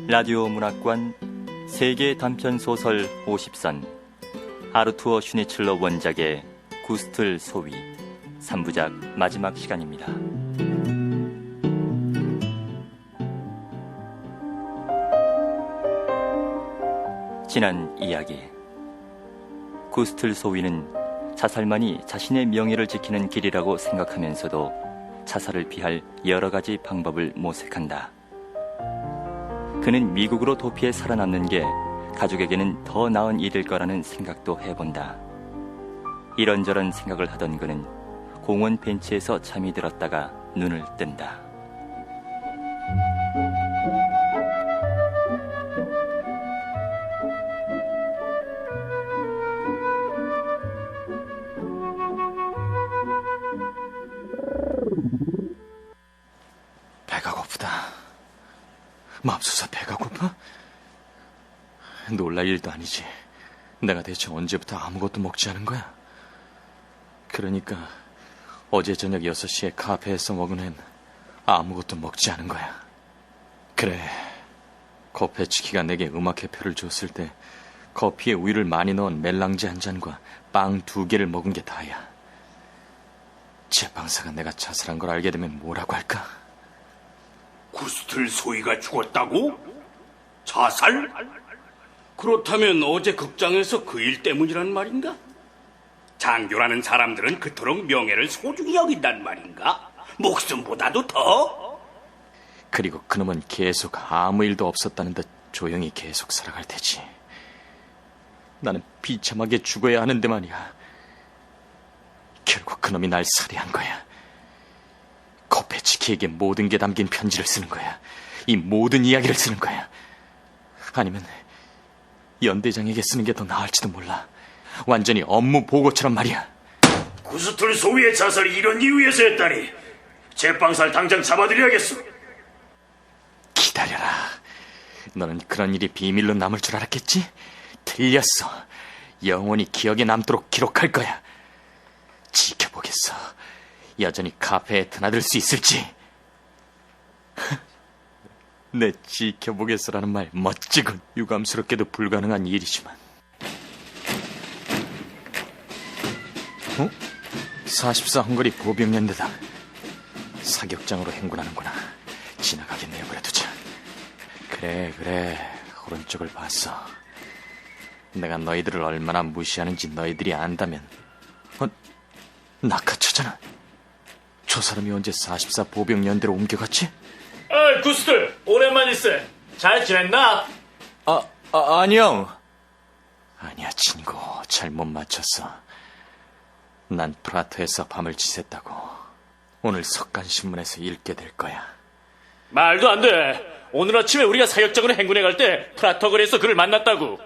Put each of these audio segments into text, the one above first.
라디오 문학관 세계 단편소설 50선 아르투어 슈니틀러 원작의 구스틀 소위 3부작 마지막 시간입니다. 지난 이야기, 구스틀 소위는 자살만이 자신의 명예를 지키는 길이라고 생각하면서도 자살을 피할 여러 가지 방법을 모색한다. 그는 미국으로 도피해 살아남는 게 가족에게는 더 나은 일일 거라는 생각도 해본다. 이런저런 생각을 하던 그는 공원 벤치에서 잠이 들었다가 눈을 뜬다. 배가 고프다. 맙소사, 배가 고파? 놀랄 일도 아니지. 내가 대체 언제부터 아무것도 먹지 않은 거야? 그러니까 어제 저녁 6시에 카페에서 먹은 앤 아무것도 먹지 않은 거야. 그래, 코페치키가 내게 음악회표를 줬을 때 커피에 우유를 많이 넣은 멜랑제 한 잔과 빵 2개를 먹은 게 다야. 제빵사가 내가 자살한 걸 알게 되면 뭐라고 할까? 구스틀 소위가 죽었다고? 자살? 그렇다면 어제 극장에서 그 일 때문이란 말인가? 장교라는 사람들은 그토록 명예를 소중히 여긴단 말인가? 목숨보다도 더? 그리고 그놈은 계속 아무 일도 없었다는 듯 조용히 계속 살아갈 테지. 나는 비참하게 죽어야 하는데 말이야. 결국 그놈이 날 살해한 거야. 코페치키에게 모든 게 담긴 편지를 쓰는 거야. 이 모든 이야기를 쓰는 거야. 아니면 연대장에게 쓰는 게 더 나을지도 몰라. 완전히 업무 보고처럼 말이야. 구스틀 소위의 자살이 이런 이유에서였다니. 제빵사를 당장 잡아들여야겠어. 기다려라. 너는 그런 일이 비밀로 남을 줄 알았겠지? 틀렸어. 영원히 기억에 남도록 기록할 거야. 지켜보겠어. 여전히 카페에 드나들 수 있을지. 내 지켜보겠어라는 말 멋지군. 유감스럽게도 불가능한 일이지만. 44 헝거리 보병연대다. 사격장으로 행군하는구나. 지나가게 내버려두자. 그래, 오른쪽을 봤어. 내가 너희들을 얼마나 무시하는지 너희들이 안다면. 나카초잖아. 저 사람이 언제 44 보병연대로 옮겨갔지? 구스틀, 오랜만일세. 잘 지냈나? 아니요. 아니야, 친구. 잘못 맞췄어. 난 프라토에서 밤을 지샜다고. 오늘 석간신문에서 읽게 될 거야. 말도 안 돼. 오늘 아침에 우리가 사격장으로 행군해 갈 때 프라토 거리에서 그를 만났다고.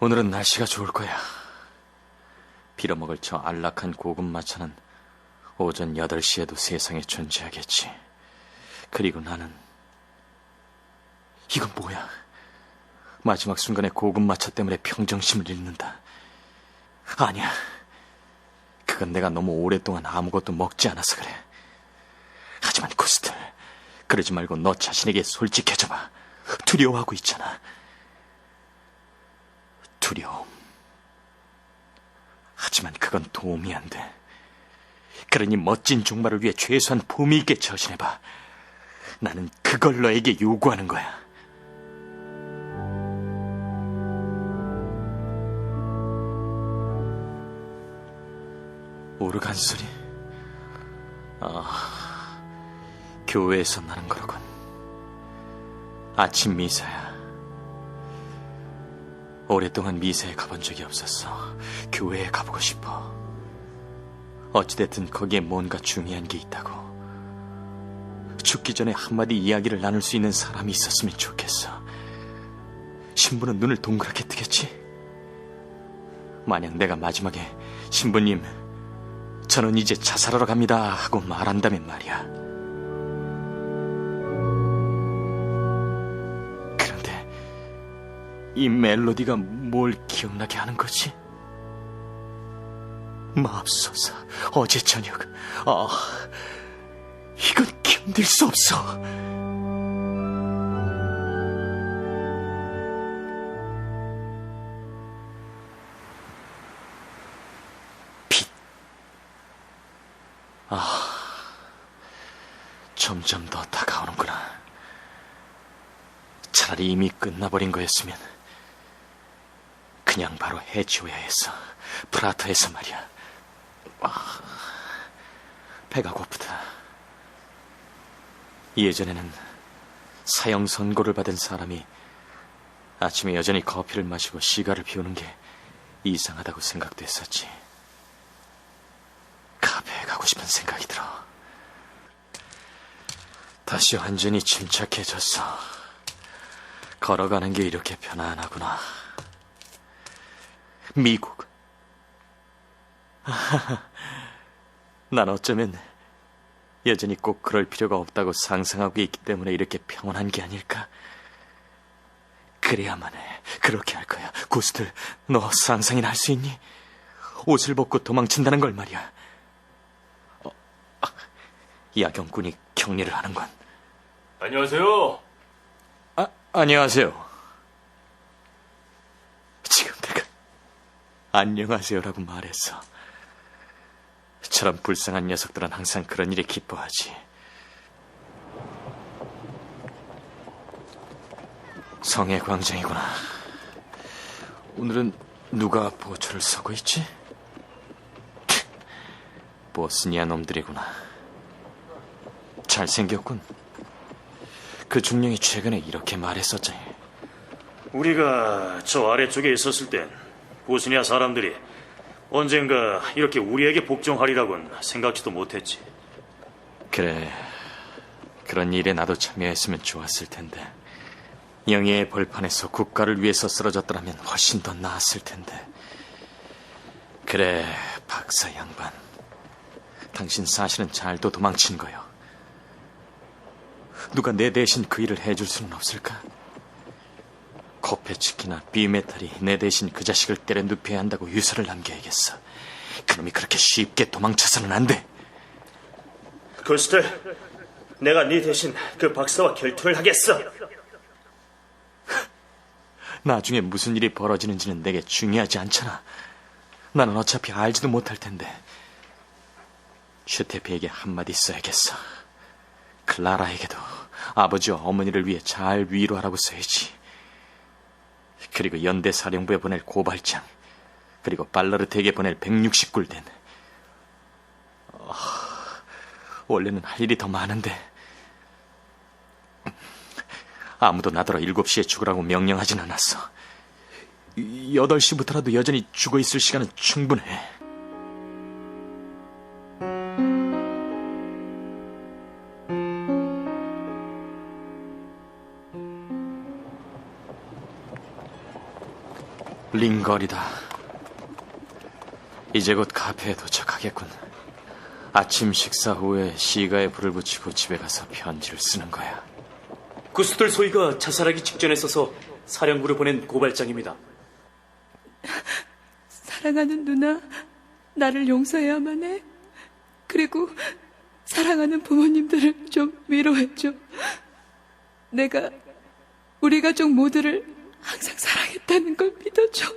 오늘은 날씨가 좋을 거야. 빌어먹을 저 안락한 고급마차는 오전 8시에도 세상에 존재하겠지. 그리고 나는... 이건 뭐야? 마지막 순간에 고급마차 때문에 평정심을 잃는다. 아니야. 그건 내가 너무 오랫동안 아무것도 먹지 않아서 그래. 하지만 구스틀, 그러지 말고 너 자신에게 솔직해져봐. 두려워하고 있잖아. 두려움. 하지만 그건 도움이 안 돼. 그러니 멋진 종말을 위해 최소한 품위 있게 처신해봐. 나는 그걸 너에게 요구하는 거야. 오르간 소리? 교회에서 나는 거로군. 아침 미사야. 오랫동안 미사에 가본 적이 없었어. 교회에 가보고 싶어. 어찌됐든 거기에 뭔가 중요한 게 있다고. 죽기 전에 한마디 이야기를 나눌 수 있는 사람이 있었으면 좋겠어. 신부는 눈을 동그랗게 뜨겠지? 만약 내가 마지막에 신부님, 저는 이제 자살하러 갑니다 하고 말한다면 말이야. 그런데 이 멜로디가 뭘 기억나게 하는 거지? 맙소사, 어제 저녁. 이건 견딜 수 없어. 빛. 점점 더 다가오는구나. 차라리 이미 끝나버린 거였으면 그냥 바로 해치워야 했어. 프라터에서 말이야. 배가 고프다. 예전에는 사형 선고를 받은 사람이 아침에 여전히 커피를 마시고 시가를 피우는 게 이상하다고 생각됐었지. 카페에 가고 싶은 생각이 들어. 다시 완전히 침착해졌어. 걸어가는 게 이렇게 편안하구나. 미국. 난 어쩌면 여전히 꼭 그럴 필요가 없다고 상상하고 있기 때문에 이렇게 평온한 게 아닐까? 그래야만 해. 그렇게 할 거야. 구스틀, 너 상상이나 할 수 있니? 옷을 벗고 도망친다는 걸 말이야. 야경꾼이 격리를 하는군. 안녕하세요. 안녕하세요. 지금 내가 안녕하세요라고 말했어. 저런 불쌍한 녀석들은 항상 그런 일에 기뻐하지. 성의 광장이구나. 오늘은 누가 보초를 서고 있지? 보스니아 놈들이구나. 잘생겼군. 그 중령이 최근에 이렇게 말했었지. 우리가 저 아래쪽에 있었을 땐 보스니아 사람들이 언젠가 이렇게 우리에게 복종하리라고는 생각지도 못했지. 그래, 그런 일에 나도 참여했으면 좋았을 텐데. 영예의 벌판에서 국가를 위해서 쓰러졌더라면 훨씬 더 나았을 텐데. 그래, 박사 양반. 당신 사실은 잘도 도망친 거요. 누가 내 대신 그 일을 해줄 수는 없을까? 코페츠키나 비메탈이 내 대신 그 자식을 때려 눕혀야 한다고 유서를 남겨야겠어. 그놈이 그렇게 쉽게 도망쳐서는 안 돼. 구스틀, 내가 네 대신 그 박사와 결투를 하겠어. 나중에 무슨 일이 벌어지는지는 내게 중요하지 않잖아. 나는 어차피 알지도 못할 텐데. 슈테피에게 한마디 써야겠어. 클라라에게도 아버지와 어머니를 위해 잘 위로하라고 써야지. 그리고 연대 사령부에 보낼 고발장, 그리고 발라르트에게 보낼 160굴덴. 원래는 할 일이 더 많은데 아무도 나더러 7시에 죽으라고 명령하진 않았어. 8시부터라도 여전히 죽어있을 시간은 충분해. 링거리다. 이제 곧 카페에 도착하겠군. 아침 식사 후에 시가에 불을 붙이고 집에 가서 편지를 쓰는 거야. 구스틀 소위가 자살하기 직전에 써서 사령부로 보낸 고발장입니다. 사랑하는 누나, 나를 용서해야만 해. 그리고 사랑하는 부모님들을 좀 위로해줘. 우리 가족 모두를 항상 사랑했다는 걸 믿어줘.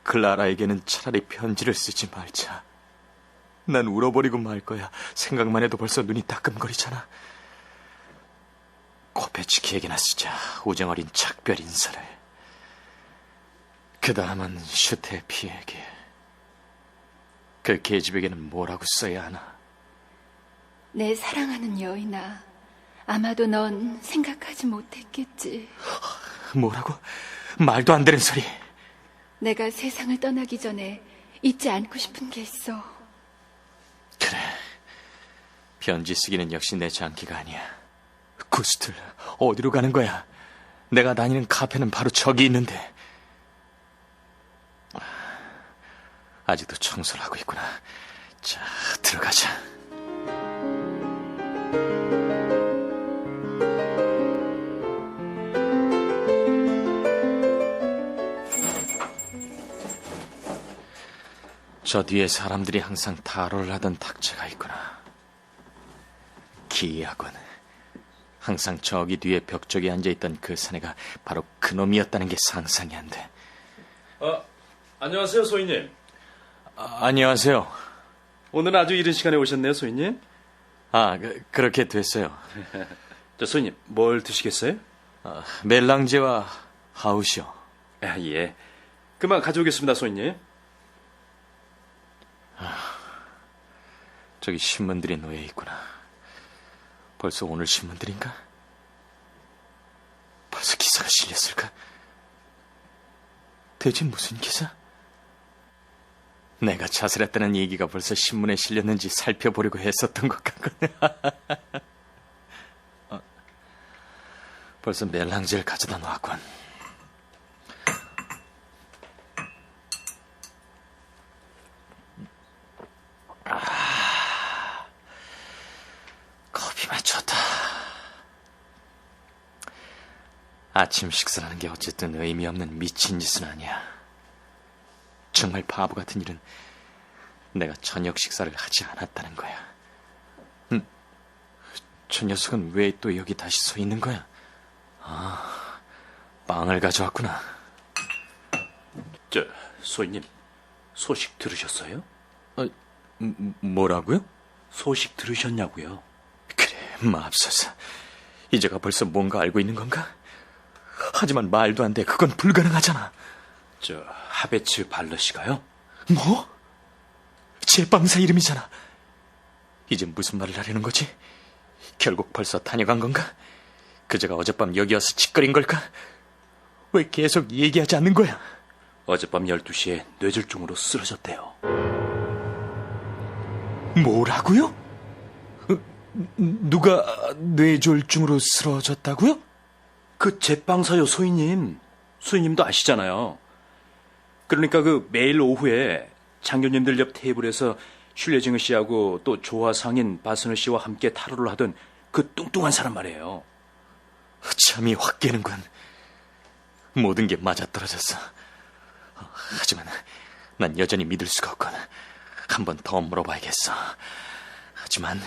클라라에게는 차라리 편지를 쓰지 말자. 난 울어버리고 말 거야. 생각만 해도 벌써 눈이 따끔거리잖아. 코페츠키에게나 쓰자. 우정어린 작별 인사를. 그 다음은 슈테피에게. 그 계집에게는 뭐라고 써야 하나? 내 사랑하는 여인아, 아마도 넌 생각하지 못했겠지. 뭐라고? 말도 안 되는 소리. 내가 세상을 떠나기 전에 잊지 않고 싶은 게 있어. 그래. 편지 쓰기는 역시 내 장기가 아니야. 구스틀, 어디로 가는 거야? 내가 다니는 카페는 바로 저기 있는데. 아직도 청소를 하고 있구나. 자, 들어가자. 저 뒤에 사람들이 항상 타로를 하던 탁자가 있구나. 기이하군. 항상 저기 뒤에 벽 쪽에 앉아있던 그 사내가 바로 그놈이었다는 게 상상이 안 돼. 안녕하세요, 소희님. 안녕하세요. 오늘 아주 이른 시간에 오셨네요, 소희님. 그렇게 됐어요. 저 소희님, 뭘 드시겠어요? 멜랑제와 하우시오. 예. 그만 가져오겠습니다, 소희님. 저기 신문들이 놓여 있구나. 벌써 오늘 신문들인가? 벌써 기사가 실렸을까? 대체 무슨 기사? 내가 자살했다는 얘기가 벌써 신문에 실렸는지 살펴보려고 했었던 것 같군. 벌써 멜랑제를 가져다 놓았군. 커피만 좋다. 아침 식사라는 게 어쨌든 의미 없는 미친 짓은 아니야. 정말 바보 같은 일은 내가 저녁 식사를 하지 않았다는 거야. 저 녀석은 왜 또 여기 다시 서 있는 거야? 빵을 가져왔구나. 저 소희님, 소식 들으셨어요? 뭐라고요? 소식 들으셨냐고요? 그래, 맙소사. 이제가 벌써 뭔가 알고 있는 건가? 하지만 말도 안 돼. 그건 불가능하잖아. 저 하베츠 발러시가요? 뭐? 제빵사 이름이잖아. 이제 무슨 말을 하려는 거지? 결국 벌써 다녀간 건가? 그제가 어젯밤 여기 와서 짓거린 걸까? 왜 계속 얘기하지 않는 거야? 어젯밤 12시에 뇌졸중으로 쓰러졌대요. 뭐라고요? 누가 뇌졸중으로 쓰러졌다고요? 그 제빵사요, 소희님. 소희님도 아시잖아요. 그러니까 그 매일 오후에 장교님들 옆 테이블에서 슐레징어 씨하고 또 조화상인 바스너 씨와 함께 타로를 하던 그 뚱뚱한 사람 말이에요. 잠이 확 깨는군. 모든 게 맞아떨어졌어. 하지만 난 여전히 믿을 수가 없군. 한 번 더 물어봐야겠어. 하지만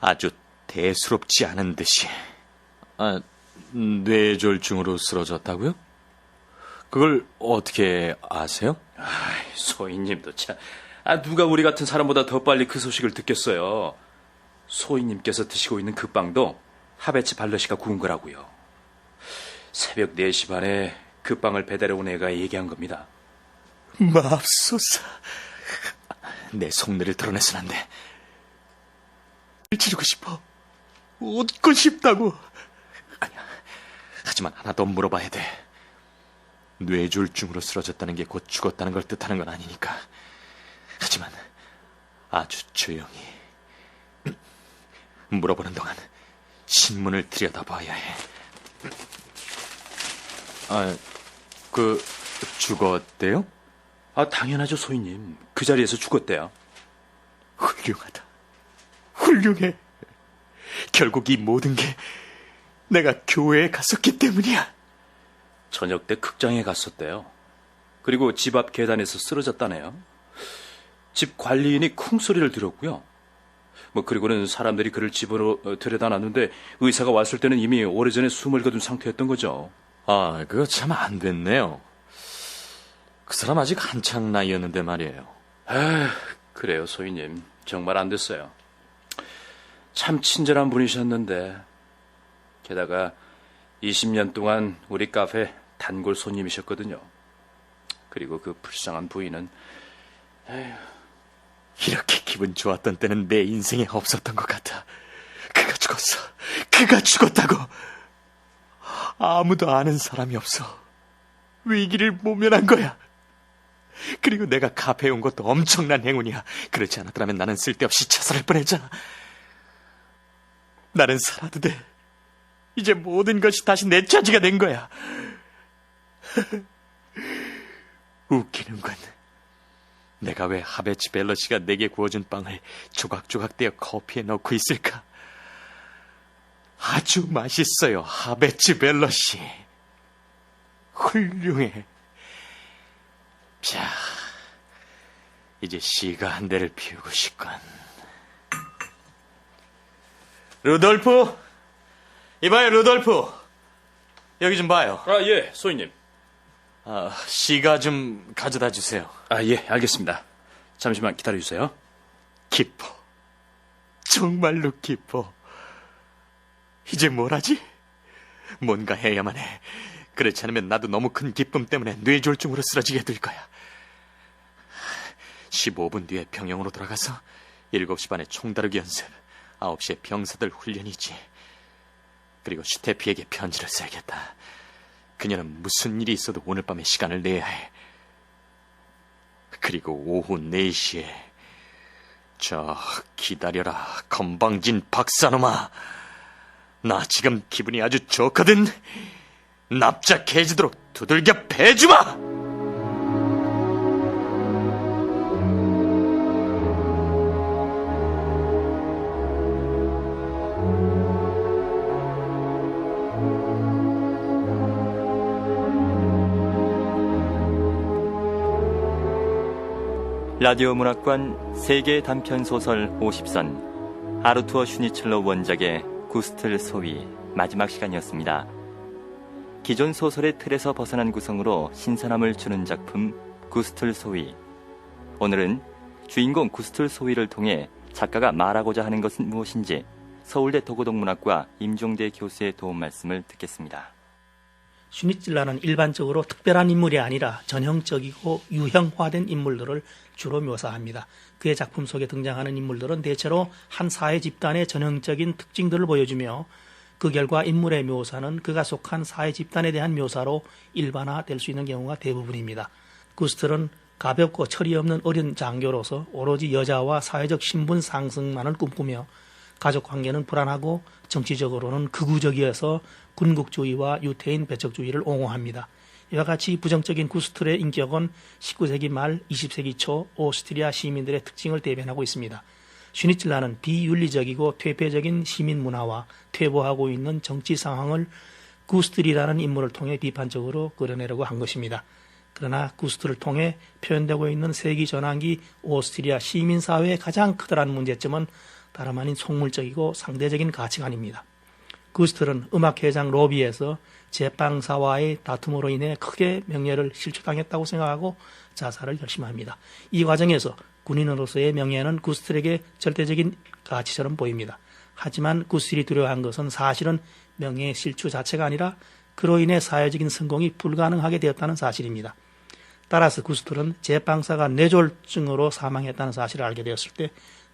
아주 대수롭지 않은 듯이. 뇌졸중으로 쓰러졌다고요? 그걸 어떻게 아세요? 소희님도 참. 누가 우리 같은 사람보다 더 빨리 그 소식을 듣겠어요. 소희님께서 드시고 있는 그 빵도 하베츠 발러시가 구운 거라고요. 새벽 4시 반에 그 빵을 배달해 온 애가 얘기한 겁니다. 맙소사. 내 속내를 드러내선 안 돼. 지르고 싶어. 웃고 싶다고. 아니야. 하지만 하나 더 물어봐야 돼. 뇌졸중으로 쓰러졌다는 게 곧 죽었다는 걸 뜻하는 건 아니니까. 하지만 아주 조용히 물어보는 동안 신문을 들여다봐야 해. 죽었대요? 당연하죠, 소희님. 그 자리에서 죽었대요. 훌륭하다. 훌륭해. 결국 이 모든 게 내가 교회에 갔었기 때문이야. 저녁 때 극장에 갔었대요. 그리고 집 앞 계단에서 쓰러졌다네요. 집 관리인이 쿵소리를 들었고요. 그리고는 사람들이 그를 집으로 들여다 놨는데 의사가 왔을 때는 이미 오래전에 숨을 거둔 상태였던 거죠. 그거 참 안 됐네요. 그 사람 아직 한창 나이였는데 말이에요. 그래요, 소희님. 정말 안 됐어요. 참 친절한 분이셨는데 게다가 20년 동안 우리 카페 단골 손님이셨거든요. 그리고 그 불쌍한 부인은 이렇게 기분 좋았던 때는 내 인생에 없었던 것 같아. 그가 죽었어. 그가 죽었다고. 아무도 아는 사람이 없어. 위기를 모면한 거야. 그리고 내가 카페에 온 것도 엄청난 행운이야. 그렇지 않았더라면 나는 쓸데없이 자살할 뻔했잖아. 나는 살아도 돼. 이제 모든 것이 다시 내 차지가 된 거야. 웃기는군. 내가 왜 하베츠 벨러시가 내게 구워준 빵을 조각조각 떼어 커피에 넣고 있을까? 아주 맛있어요, 하베츠 벨러시. 훌륭해. 자, 이제 시가 한 대를 피우고 싶군. 루돌프! 이봐요, 루돌프! 여기 좀 봐요. 아, 예, 소희님. 시가 좀 가져다 주세요. 아, 예, 알겠습니다. 잠시만 기다려주세요. 기뻐. 정말로 기뻐. 이제 뭘 하지? 뭔가 해야만 해. 그렇지 않으면 나도 너무 큰 기쁨 때문에 뇌졸중으로 쓰러지게 될 거야. 15분 뒤에 병영으로 돌아가서 7시 반에 총다루기 연습, 9시에 병사들 훈련이지. 그리고 슈테피에게 편지를 써야겠다. 그녀는 무슨 일이 있어도 오늘 밤에 시간을 내야 해. 그리고 오후 4시에 저 기다려라, 건방진 박사놈아. 나 지금 기분이 아주 좋거든. 납작해지도록 두들겨 패주마! 라디오 문학관 세계 단편 소설 50선 아르투어 슈니첼러 원작의 구스틀 소위 마지막 시간이었습니다. 기존 소설의 틀에서 벗어난 구성으로 신선함을 주는 작품 구스틀 소위. 오늘은 주인공 구스틀 소위를 통해 작가가 말하고자 하는 것은 무엇인지 서울대 도고동문학과 임종대 교수의 도움 말씀을 듣겠습니다. 슈니첼러는 일반적으로 특별한 인물이 아니라 전형적이고 유형화된 인물들을 주로 묘사합니다. 그의 작품 속에 등장하는 인물들은 대체로 한 사회 집단의 전형적인 특징들을 보여주며 그 결과 인물의 묘사는 그가 속한 사회 집단에 대한 묘사로 일반화될 수 있는 경우가 대부분입니다. 구스틀은 가볍고 철이 없는 어린 장교로서 오로지 여자와 사회적 신분 상승만을 꿈꾸며 가족 관계는 불안하고 정치적으로는 극우적이어서 군국주의와 유태인 배척주의를 옹호합니다. 이와 같이 부정적인 구스틀의 인격은 19세기 말 20세기 초 오스트리아 시민들의 특징을 대변하고 있습니다. 슈니첼러는 비윤리적이고 퇴폐적인 시민 문화와 퇴보하고 있는 정치 상황을 구스틀이라는 인물을 통해 비판적으로 그려내려고 한 것입니다. 그러나 구스틀을 통해 표현되고 있는 세기 전환기 오스트리아 시민사회의 가장 크다란 문제점은 다름 아닌 속물적이고 상대적인 가치관입니다. 구스틀은 음악회장 로비에서 제빵사와의 다툼으로 인해 크게 명예를 실추당했다고 생각하고 자살을 결심합니다. 이 과정에서 군인으로서의 명예는 구스틀에게 절대적인 가치처럼 보입니다. 하지만 구스틀이 두려워한 것은 사실은 명예의 실추 자체가 아니라 그로 인해 사회적인 성공이 불가능하게 되었다는 사실입니다. 따라서 구스틀은 제빵사가 뇌졸중으로 사망했다는 사실을 알게 되었을 때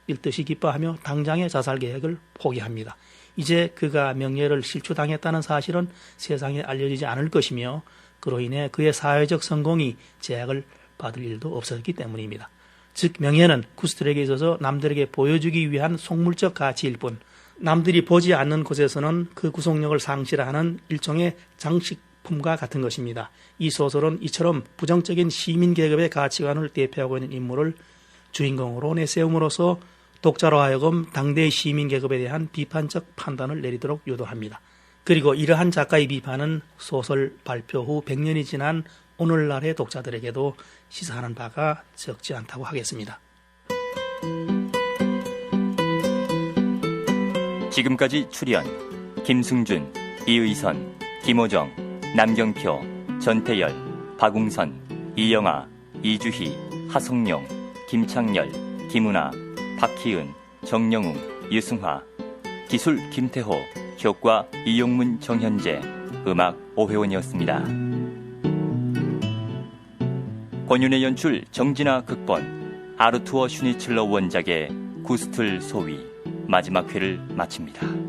일듯이 기뻐하며 당장의 자살 계획을 포기합니다. 이제 그가 명예를 실추당했다는 사실은 세상에 알려지지 않을 것이며 그로 인해 그의 사회적 성공이 제약을 받을 일도 없었기 때문입니다. 즉 명예는 구스틀에게 있어서 남들에게 보여주기 위한 속물적 가치일 뿐 남들이 보지 않는 곳에서는 그 구속력을 상실하는 일종의 장식품과 같은 것입니다. 이 소설은 이처럼 부정적인 시민계급의 가치관을 대표하고 있는 인물을 주인공으로 내세움으로써 독자로 하여금 당대의 시민계급에 대한 비판적 판단을 내리도록 유도합니다. 그리고 이러한 작가의 비판은 소설 발표 후 100년이 지난 오늘날의 독자들에게도 시사하는 바가 적지 않다고 하겠습니다. 지금까지 출연 김승준, 이의선, 김호정, 남경표, 전태열, 박웅선, 이영아, 이주희, 하성룡, 김창열, 김은아, 박희은, 정영웅, 유승화, 기술 김태호, 효과 이용문, 정현재, 음악 오회원이었습니다. 권윤의 연출, 정진아 극본, 아르투어 슈니첼러 원작의 구스틀 소위 마지막 회를 마칩니다.